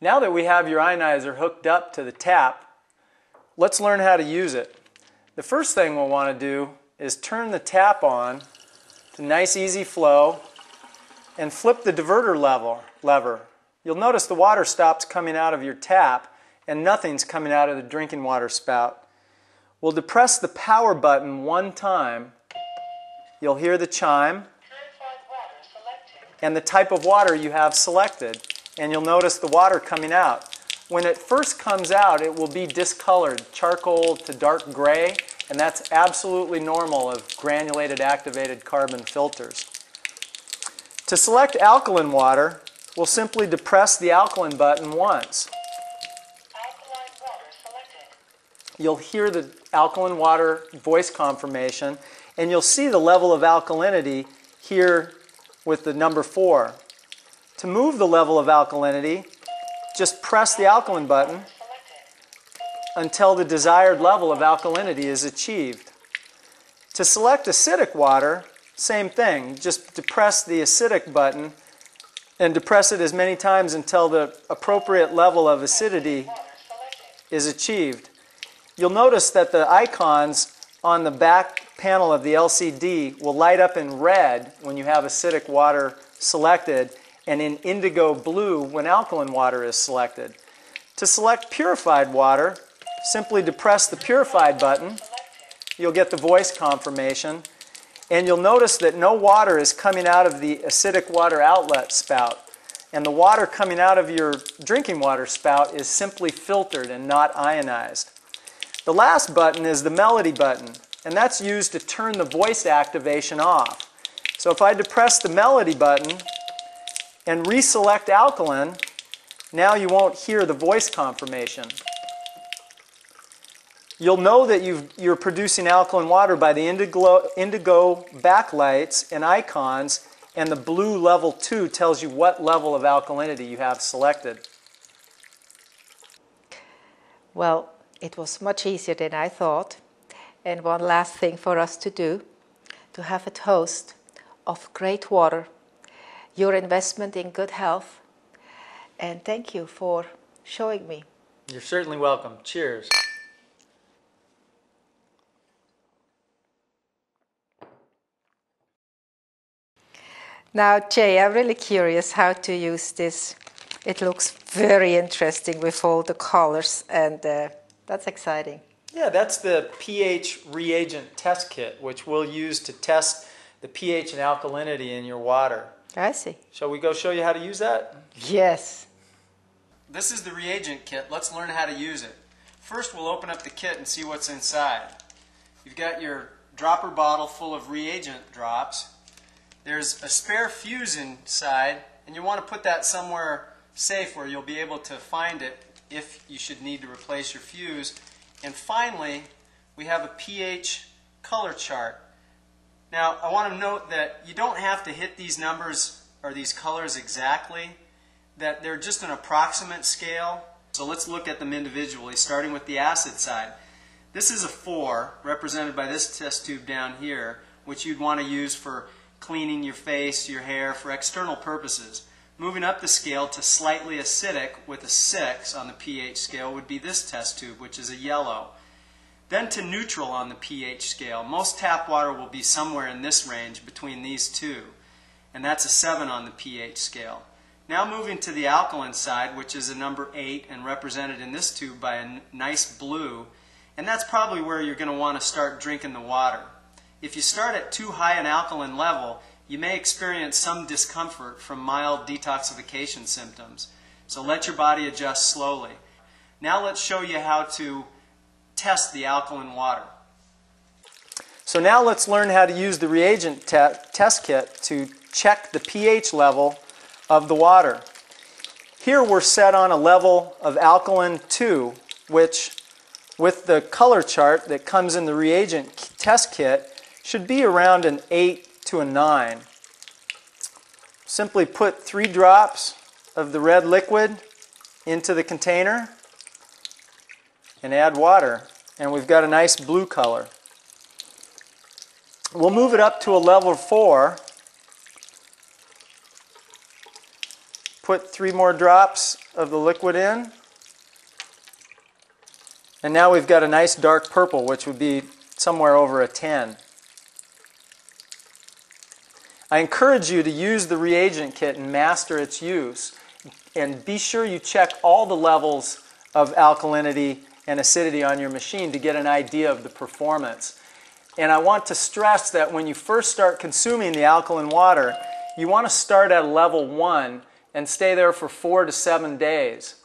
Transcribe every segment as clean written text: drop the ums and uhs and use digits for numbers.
Now that we have your ionizer hooked up to the tap, let's learn how to use it. The first thing we'll want to do is turn the tap on to nice easy flow and flip the diverter lever. You'll notice the water stops coming out of your tap and nothing's coming out of the drinking water spout. We'll depress the power button one time. You'll hear the chime and the type of water you have selected. And you'll notice the water coming out. When it first comes out, it will be discolored, charcoal to dark gray, and that's absolutely normal of granulated activated carbon filters. To select alkaline water, we'll simply depress the alkaline button once. Alkaline water selected. You'll hear the alkaline water voice confirmation, and you'll see the level of alkalinity here with the number 4. To move the level of alkalinity, just press the alkaline button until the desired level of alkalinity is achieved. To select acidic water, same thing. Just depress the acidic button and depress it as many times until the appropriate level of acidity is achieved. You'll notice that the icons on the back panel of the LCD will light up in red when you have acidic water selected, and in indigo blue when alkaline water is selected. To select purified water, simply depress the purified button. You'll get the voice confirmation, and you'll notice that no water is coming out of the acidic water outlet spout, and the water coming out of your drinking water spout is simply filtered and not ionized. The last button is the melody button, and that's used to turn the voice activation off. So if I depress the melody button and reselect alkaline, now you won't hear the voice confirmation. You'll know that you're producing alkaline water by the indigo backlights and icons, and the blue level 2 tells you what level of alkalinity you have selected. Well, it was much easier than I thought. And one last thing for us to do, to have a toast of great water, your investment in good health, and thank you for showing me. You're certainly welcome. Cheers. Now, Jay, I'm really curious how to use this. It looks very interesting with all the colors, and that's exciting. Yeah, that's the pH reagent test kit, which we'll use to test the pH and alkalinity in your water. I see. Shall we go show you how to use that? Yes. This is the reagent kit. Let's learn how to use it. First, we'll open up the kit and see what's inside. You've got your dropper bottle full of reagent drops. There's a spare fuse inside, and you want to put that somewhere safe where you'll be able to find it if you should need to replace your fuse. And finally, we have a pH color chart. Now, I want to note that you don't have to hit these numbers or these colors exactly, that they're just an approximate scale. So let's look at them individually, starting with the acid side. This is a 4, represented by this test tube down here, which you'd want to use for cleaning your face, your hair, for external purposes. Moving up the scale to slightly acidic with a 6 on the pH scale would be this test tube, which is a yellow. Then to neutral on the pH scale. Most tap water will be somewhere in this range between these two, and that's a 7 on the pH scale. Now moving to the alkaline side, which is a number 8 and represented in this tube by a nice blue, and that's probably where you're going to want to start drinking the water. If you start at too high an alkaline level, you may experience some discomfort from mild detoxification symptoms. So let your body adjust slowly. Now let's show you how to test the alkaline water. So now let's learn how to use the reagent test kit to check the pH level of the water. Here we're set on a level of alkaline 2, which with the color chart that comes in the reagent test kit should be around an 8 to a 9. Simply put 3 drops of the red liquid into the container and add water, and we've got a nice blue color. We'll move it up to a level 4 put 3 more drops of the liquid in. And now we've got a nice dark purple, which would be somewhere over a 10. I encourage you to use the reagent kit and master its use. And be sure you check all the levels of alkalinity and acidity on your machine to get an idea of the performance. And I want to stress that when you first start consuming the alkaline water, you want to start at level 1 and stay there for 4 to 7 days.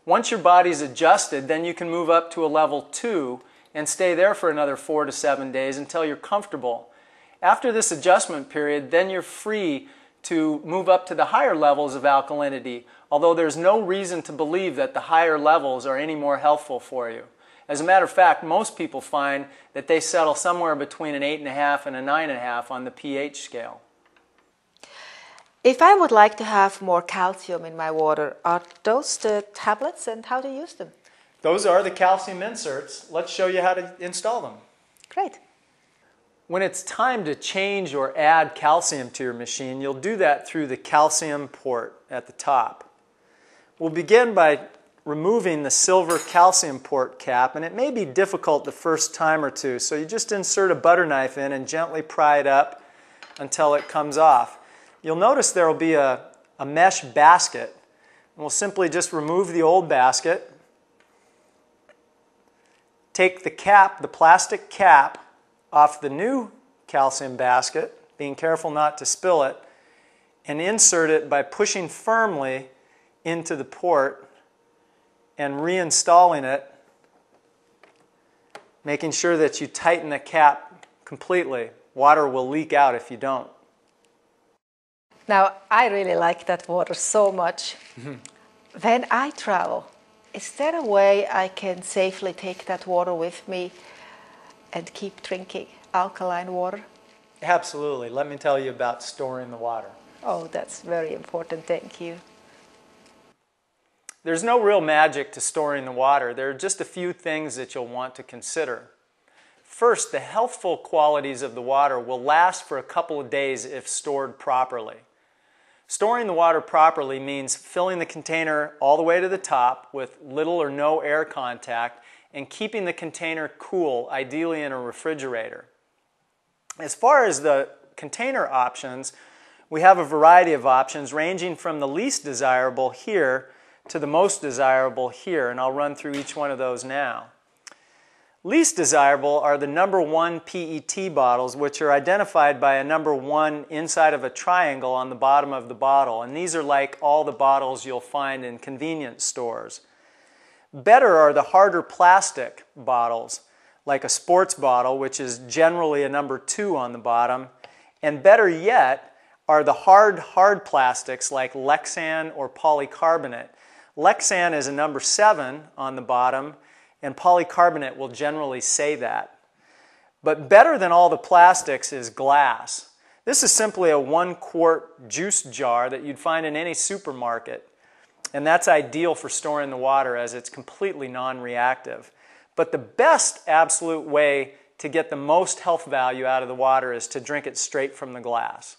Once your body's adjusted, then you can move up to a level 2 and stay there for another 4 to 7 days until you're comfortable. After this adjustment period, then you're free to move up to the higher levels of alkalinity, although there's no reason to believe that the higher levels are any more healthful for you. As a matter of fact, most people find that they settle somewhere between an 8.5 and a 9.5 on the pH scale. If I would like to have more calcium in my water, are those the tablets and how to use them? Those are the calcium inserts. Let's show you how to install them. Great. When it's time to change or add calcium to your machine, you'll do that through the calcium port at the top. We'll begin by removing the silver calcium port cap, and it may be difficult the first time or two, so you just insert a butter knife in and gently pry it up until it comes off. You'll notice there will be a mesh basket, and we'll simply just remove the old basket, take the cap, the plastic cap, off the new calcium basket, being careful not to spill it, and insert it by pushing firmly into the port and reinstalling it, making sure that you tighten the cap completely. Water will leak out if you don't. Now, I really like that water so much. When I travel, is there a way I can safely take that water with me and keep drinking alkaline water? Absolutely. Let me tell you about storing the water. Oh, that's very important. Thank you. There's no real magic to storing the water. There are just a few things that you'll want to consider. First, the healthful qualities of the water will last for a couple of days if stored properly. Storing the water properly means filling the container all the way to the top with little or no air contact and keeping the container cool, ideally in a refrigerator. As far as the container options, we have a variety of options ranging from the least desirable here to the most desirable here, and I'll run through each one of those now. Least desirable are the number 1 PET bottles, which are identified by a number 1 inside of a triangle on the bottom of the bottle, and these are like all the bottles you'll find in convenience stores. Better are the harder plastic bottles, like a sports bottle, which is generally a number 2 on the bottom, and better yet are the hard plastics like Lexan or polycarbonate. Lexan is a number 7 on the bottom, and polycarbonate will generally say that. But better than all the plastics is glass. This is simply a 1-quart juice jar that you'd find in any supermarket, and that's ideal for storing the water as it's completely non-reactive. But the best absolute way to get the most health value out of the water is to drink it straight from the glass.